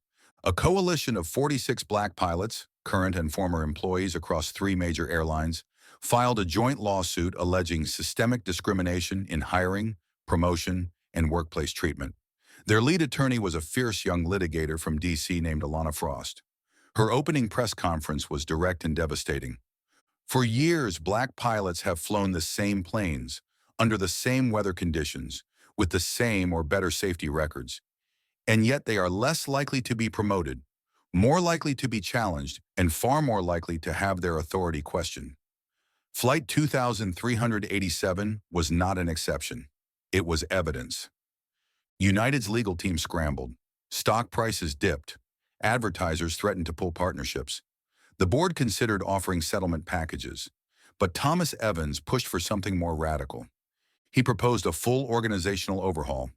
A coalition of 46 black pilots, current and former employees across 3 major airlines, filed a joint lawsuit alleging systemic discrimination in hiring, promotion, and workplace treatment. Their lead attorney was a fierce young litigator from D.C. named Alana Frost. Her opening press conference was direct and devastating. For years, black pilots have flown the same planes, under the same weather conditions, with the same or better safety records. And yet they are less likely to be promoted, more likely to be challenged, and far more likely to have their authority questioned. Flight 2387 was not an exception. It was evidence. United's legal team scrambled. Stock prices dipped. Advertisers threatened to pull partnerships. The board considered offering settlement packages, but Thomas Evans pushed for something more radical. He proposed a full organizational overhaul,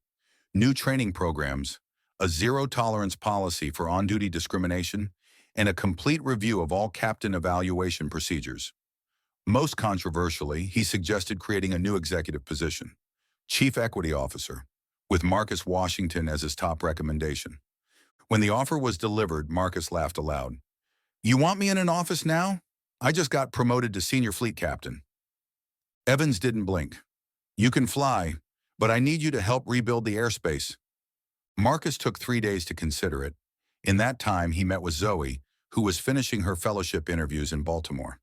new training programs, a zero-tolerance policy for on-duty discrimination, and a complete review of all captain evaluation procedures. Most controversially, he suggested creating a new executive position, Chief Equity Officer, with Marcus Washington as his top recommendation. When the offer was delivered, Marcus laughed aloud. "You want me in an office now? I just got promoted to senior fleet captain." Evans didn't blink. "You can fly, but I need you to help rebuild the airspace." Marcus took 3 days to consider it. In that time, he met with Zoe, who was finishing her fellowship interviews in Baltimore.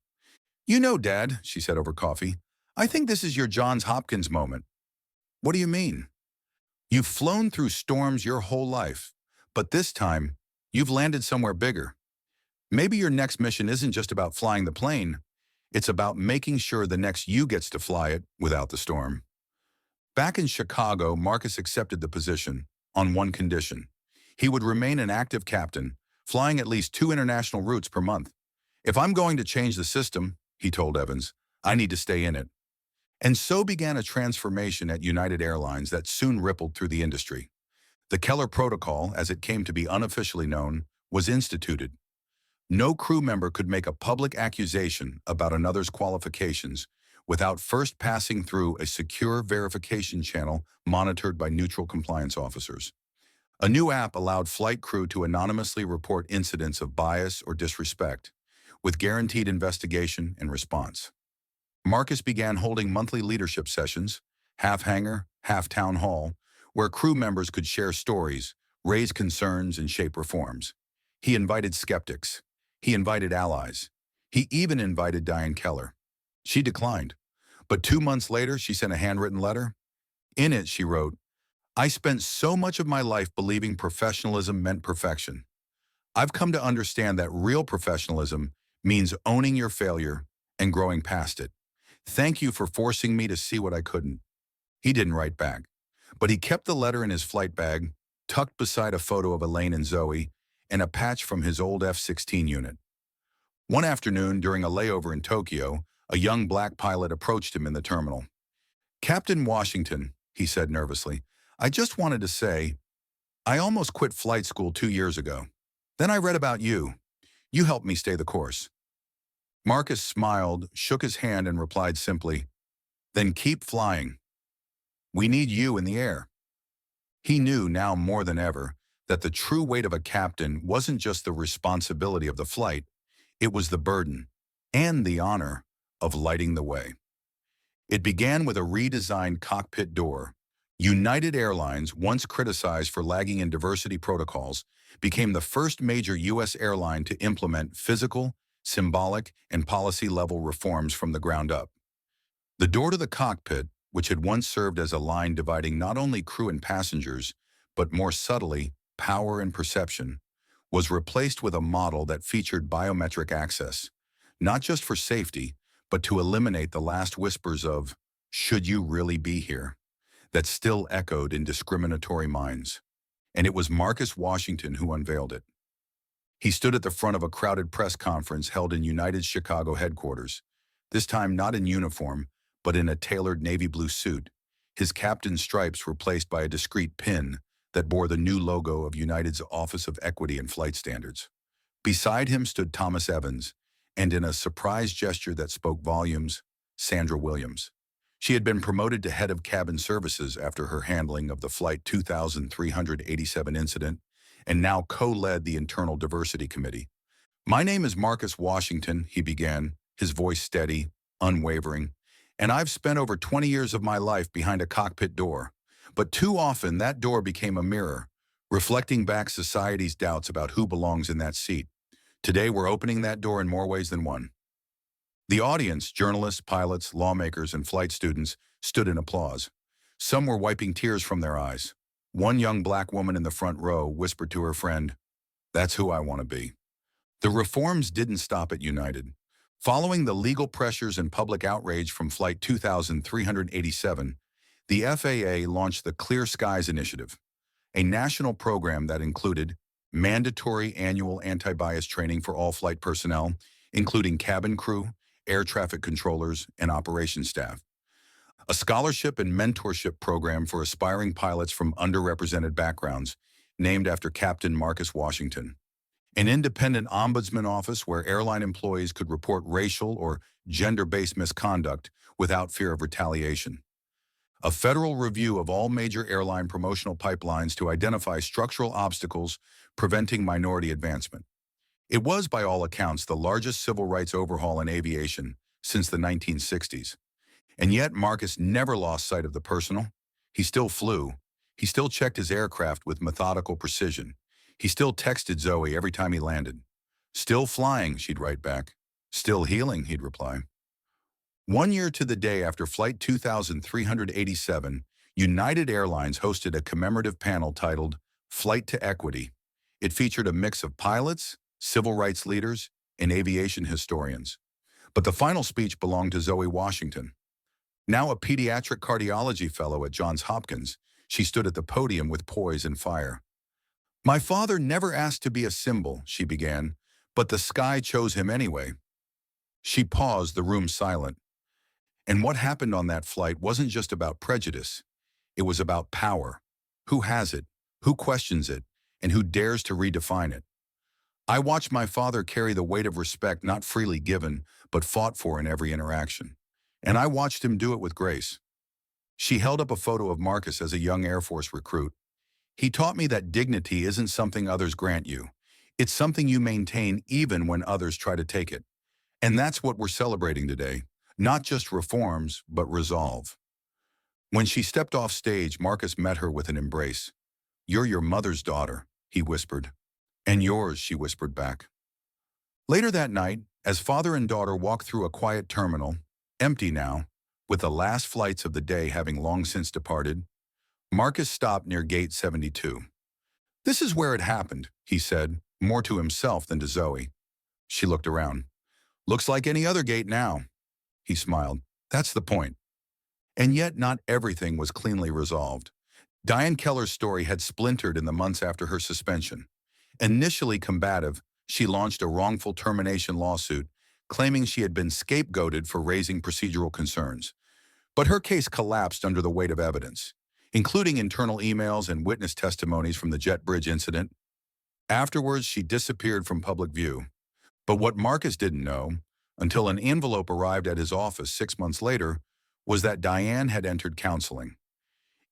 "You know, Dad," she said over coffee, "I think this is your Johns Hopkins moment." "What do you mean?" "You've flown through storms your whole life, but this time, you've landed somewhere bigger. Maybe your next mission isn't just about flying the plane, it's about making sure the next you gets to fly it without the storm." Back in Chicago, Marcus accepted the position on one condition. He would remain an active captain, flying at least 2 international routes per month. "If I'm going to change the system," he told Evans, "I need to stay in it." And so began a transformation at United Airlines that soon rippled through the industry. The Keller Protocol, as it came to be unofficially known, was instituted. No crew member could make a public accusation about another's qualifications without first passing through a secure verification channel monitored by neutral compliance officers. A new app allowed flight crew to anonymously report incidents of bias or disrespect, with guaranteed investigation and response. Marcus began holding monthly leadership sessions, half hangar, half town hall, where crew members could share stories, raise concerns, and shape reforms. He invited skeptics. He invited allies. He even invited Diane Keller. She declined. But 2 months later, she sent a handwritten letter. In it, she wrote, "I spent so much of my life believing professionalism meant perfection. I've come to understand that real professionalism means owning your failure and growing past it. Thank you for forcing me to see what I couldn't." He didn't write back, but he kept the letter in his flight bag, tucked beside a photo of Elaine and Zoe, and a patch from his old F-16 unit. One afternoon, during a layover in Tokyo, a young black pilot approached him in the terminal. "Captain Washington," he said nervously, "I just wanted to say, I almost quit flight school 2 years ago. Then I read about you. You helped me stay the course." Marcus smiled, shook his hand, and replied simply, "Then keep flying. We need you in the air." He knew now more than ever that the true weight of a captain wasn't just the responsibility of the flight, it was the burden and the honor of lighting the way. It began with a redesigned cockpit door. United Airlines, once criticized for lagging in diversity protocols, became the first major U.S. airline to implement physical, symbolic, and policy-level reforms from the ground up. The door to the cockpit, which had once served as a line dividing not only crew and passengers, but more subtly, power and perception, was replaced with a model that featured biometric access, not just for safety, but to eliminate the last whispers of, "Should you really be here?" that still echoed in discriminatory minds. And it was Marcus Washington who unveiled it. He stood at the front of a crowded press conference held in United's Chicago headquarters, this time not in uniform, but in a tailored navy blue suit. His captain's stripes were placed by a discreet pin that bore the new logo of United's Office of Equity and Flight Standards. Beside him stood Thomas Evans, and in a surprise gesture that spoke volumes, Sandra Williams. She had been promoted to head of cabin services after her handling of the Flight 2387 incident, and now co-led the Internal Diversity Committee. "My name is Marcus Washington," he began, his voice steady, unwavering, "and I've spent over 20 years of my life behind a cockpit door. But too often that door became a mirror, reflecting back society's doubts about who belongs in that seat. Today we're opening that door in more ways than one." The audience, journalists, pilots, lawmakers, and flight students, stood in applause. Some were wiping tears from their eyes. One young black woman in the front row whispered to her friend, "That's who I want to be." The reforms didn't stop at United. Following the legal pressures and public outrage from Flight 2387, the FAA launched the Clear Skies Initiative, a national program that included mandatory annual anti-bias training for all flight personnel, including cabin crew, air traffic controllers, and operations staff, a scholarship and mentorship program for aspiring pilots from underrepresented backgrounds, named after Captain Marcus Washington, an independent ombudsman office where airline employees could report racial or gender-based misconduct without fear of retaliation, a federal review of all major airline promotional pipelines to identify structural obstacles preventing minority advancement. It was, by all accounts, the largest civil rights overhaul in aviation since the 1960s. And yet Marcus never lost sight of the personal. He still flew. He still checked his aircraft with methodical precision. He still texted Zoe every time he landed. "Still flying," she'd write back. "Still healing," he'd reply. 1 year to the day after Flight 2387, United Airlines hosted a commemorative panel titled Flight to Equity. It featured a mix of pilots, civil rights leaders, and aviation historians. But the final speech belonged to Zoe Washington. Now a pediatric cardiology fellow at Johns Hopkins, she stood at the podium with poise and fire. "My father never asked to be a symbol," she began, "but the sky chose him anyway." She paused, the room silent. And what happened on that flight wasn't just about prejudice. It was about power. Who has it? Who questions it? And who dares to redefine it? I watched my father carry the weight of respect not freely given, but fought for in every interaction. And I watched him do it with grace. She held up a photo of Marcus as a young Air Force recruit. "He taught me that dignity isn't something others grant you. It's something you maintain even when others try to take it." And that's what we're celebrating today. Not just reforms, but resolve. When she stepped off stage, Marcus met her with an embrace. "You're your mother's daughter," he whispered. "And yours," she whispered back. Later that night, as father and daughter walked through a quiet terminal, empty now, with the last flights of the day having long since departed, Marcus stopped near Gate 72. "This is where it happened," he said, more to himself than to Zoe. She looked around. "Looks like any other gate now." He smiled. "That's the point." And yet not everything was cleanly resolved. Diane Keller's story had splintered in the months after her suspension. Initially combative, she launched a wrongful termination lawsuit, claiming she had been scapegoated for raising procedural concerns. But her case collapsed under the weight of evidence, including internal emails and witness testimonies from the jet bridge incident. Afterwards, she disappeared from public view. But what Marcus didn't know, until an envelope arrived at his office 6 months later, was that Diane had entered counseling.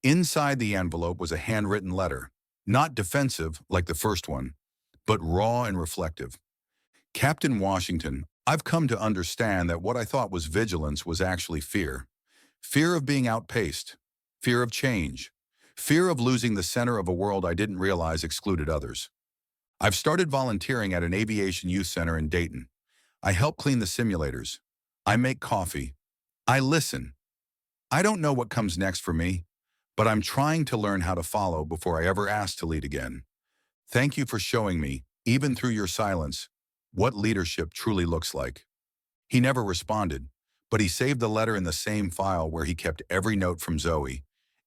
Inside the envelope was a handwritten letter, not defensive like the first one, but raw and reflective. "Captain Washington, I've come to understand that what I thought was vigilance was actually fear. Fear of being outpaced, fear of change, fear of losing the center of a world I didn't realize excluded others. I've started volunteering at an aviation youth center in Dayton. I help clean the simulators. I make coffee. I listen. I don't know what comes next for me, but I'm trying to learn how to follow before I ever ask to lead again. Thank you for showing me, even through your silence, what leadership truly looks like." He never responded, but he saved the letter in the same file where he kept every note from Zoe,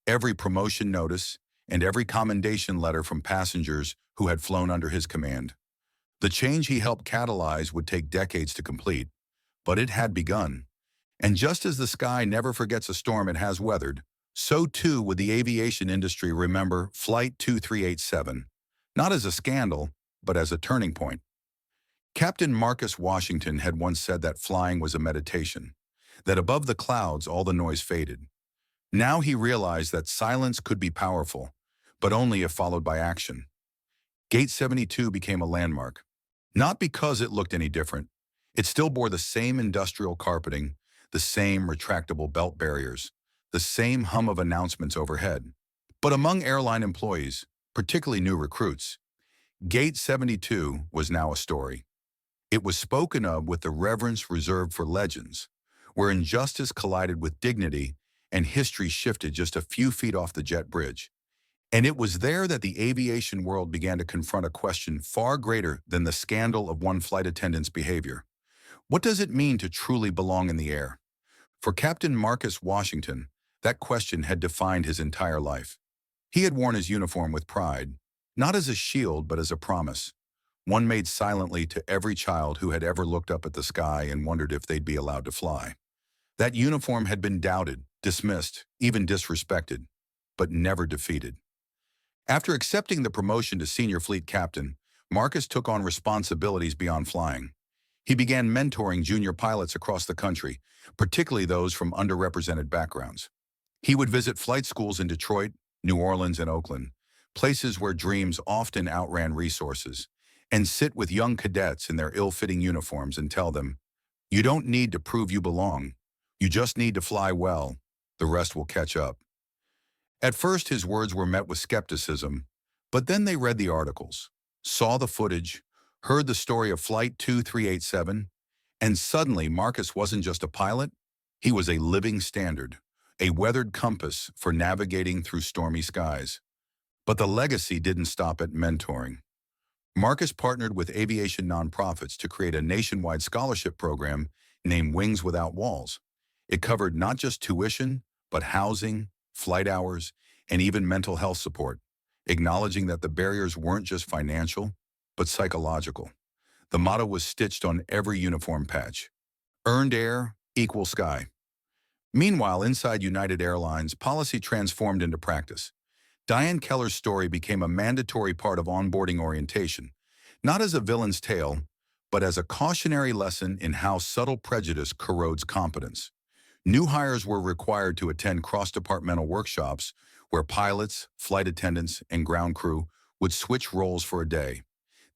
every promotion notice, and every commendation letter from passengers who had flown under his command. The change he helped catalyze would take decades to complete, but it had begun. And just as the sky never forgets a storm it has weathered, so too would the aviation industry remember Flight 2387, not as a scandal, but as a turning point. Captain Marcus Washington had once said that flying was a meditation, that above the clouds all the noise faded. Now he realized that silence could be powerful, but only if followed by action. Gate 72 became a landmark, not because it looked any different. It still bore the same industrial carpeting, the same retractable belt barriers, the same hum of announcements overhead. But among airline employees, particularly new recruits, Gate 72 was now a story. It was spoken of with the reverence reserved for legends, where injustice collided with dignity and history shifted just a few feet off the jet bridge. And it was there that the aviation world began to confront a question far greater than the scandal of one flight attendant's behavior. What does it mean to truly belong in the air? For Captain Marcus Washington, that question had defined his entire life. He had worn his uniform with pride, not as a shield but as a promise, one made silently to every child who had ever looked up at the sky and wondered if they'd be allowed to fly. That uniform had been doubted, dismissed, even disrespected, but never defeated. After accepting the promotion to senior fleet captain, Marcus took on responsibilities beyond flying. He began mentoring junior pilots across the country, particularly those from underrepresented backgrounds. He would visit flight schools in Detroit, New Orleans, and Oakland, places where dreams often outran resources, and sit with young cadets in their ill-fitting uniforms and tell them, "You don't need to prove you belong. You just need to fly well. The rest will catch up." At first, his words were met with skepticism, but then they read the articles, saw the footage, heard the story of Flight 2387, and suddenly Marcus wasn't just a pilot, he was a living standard, a weathered compass for navigating through stormy skies. But the legacy didn't stop at mentoring. Marcus partnered with aviation nonprofits to create a nationwide scholarship program named Wings Without Walls. It covered not just tuition, but housing, flight hours, and even mental health support, acknowledging that the barriers weren't just financial, but psychological. The motto was stitched on every uniform patch: earned air equals sky. Meanwhile, inside United Airlines, policy transformed into practice. Diane Keller's story became a mandatory part of onboarding orientation, not as a villain's tale, but as a cautionary lesson in how subtle prejudice corrodes competence. New hires were required to attend cross-departmental workshops where pilots, flight attendants, and ground crew would switch roles for a day.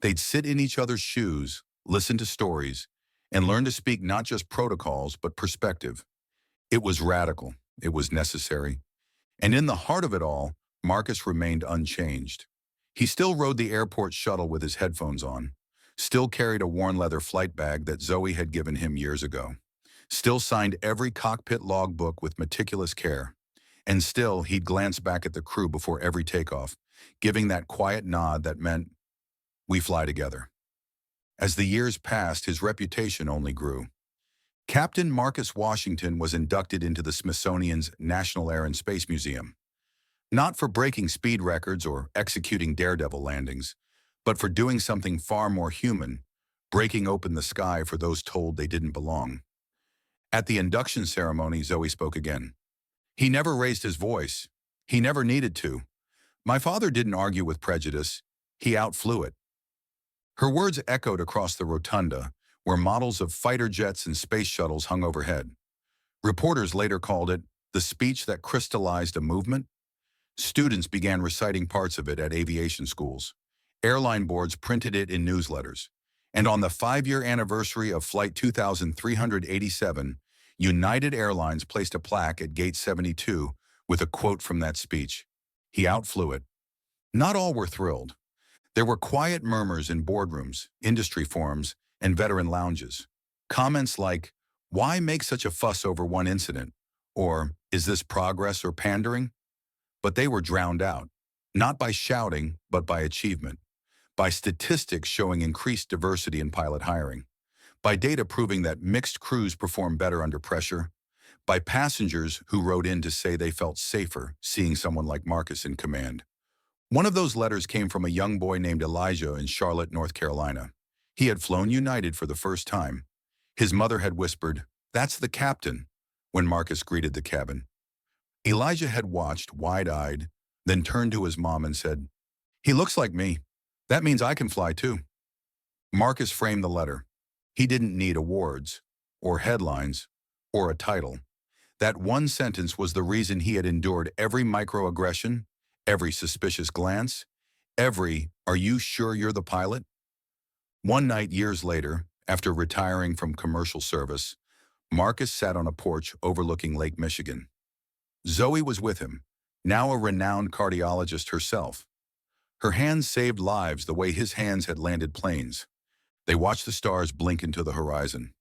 They'd sit in each other's shoes, listen to stories, and learn to speak not just protocols, but perspective. It was radical, it was necessary. And in the heart of it all, Marcus remained unchanged. He still rode the airport shuttle with his headphones on, still carried a worn leather flight bag that Zoe had given him years ago, still signed every cockpit logbook with meticulous care, and still he'd glance back at the crew before every takeoff, giving that quiet nod that meant, "We fly together." As the years passed, his reputation only grew. Captain Marcus Washington was inducted into the Smithsonian's National Air and Space Museum, not for breaking speed records or executing daredevil landings, but for doing something far more human, breaking open the sky for those told they didn't belong. At the induction ceremony, Zoe spoke again. "He never raised his voice. He never needed to. My father didn't argue with prejudice. He outflew it." Her words echoed across the rotunda, where models of fighter jets and space shuttles hung overhead. Reporters later called it the speech that crystallized a movement. Students began reciting parts of it at aviation schools. Airline boards printed it in newsletters. And on the 5-year anniversary of Flight 2387, United Airlines placed a plaque at Gate 72 with a quote from that speech. He outflew it. Not all were thrilled. There were quiet murmurs in boardrooms, industry forums, and veteran lounges. Comments like, "Why make such a fuss over one incident?" Or, "Is this progress or pandering?" But they were drowned out, not by shouting, but by achievement, by statistics showing increased diversity in pilot hiring, by data proving that mixed crews perform better under pressure, by passengers who wrote in to say they felt safer seeing someone like Marcus in command. One of those letters came from a young boy named Elijah in Charlotte, North Carolina. He had flown United for the first time. His mother had whispered, "That's the captain," when Marcus greeted the cabin. Elijah had watched, wide-eyed, then turned to his mom and said, "He looks like me. That means I can fly too." Marcus framed the letter. He didn't need awards, or headlines, or a title. That one sentence was the reason he had endured every microaggression, every suspicious glance, every "Are you sure you're the pilot?" One night years later, after retiring from commercial service, Marcus sat on a porch overlooking Lake Michigan. Zoe was with him, now a renowned cardiologist herself. Her hands saved lives the way his hands had landed planes. They watched the stars blink into the horizon.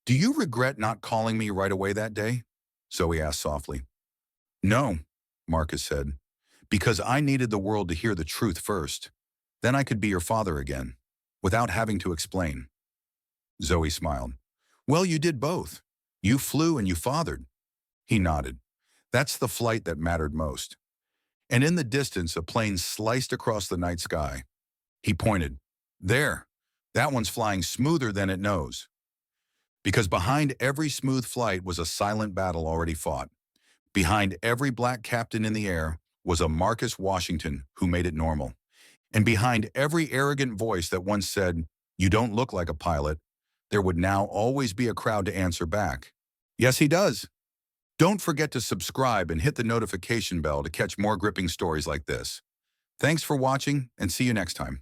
"Do you regret not calling me right away that day?" Zoe asked softly. "No," Marcus said, "because I needed the world to hear the truth first. Then I could be your father again, without having to explain." Zoe smiled. "Well, you did both. You flew and you fathered." He nodded. "That's the flight that mattered most." And in the distance, a plane sliced across the night sky. He pointed. "There, that one's flying smoother than it knows." Because behind every smooth flight was a silent battle already fought. Behind every black captain in the air was a Marcus Washington who made it normal. And behind every arrogant voice that once said, "You don't look like a pilot," there would now always be a crowd to answer back, "Yes, he does." Don't forget to subscribe and hit the notification bell to catch more gripping stories like this. Thanks for watching, and see you next time.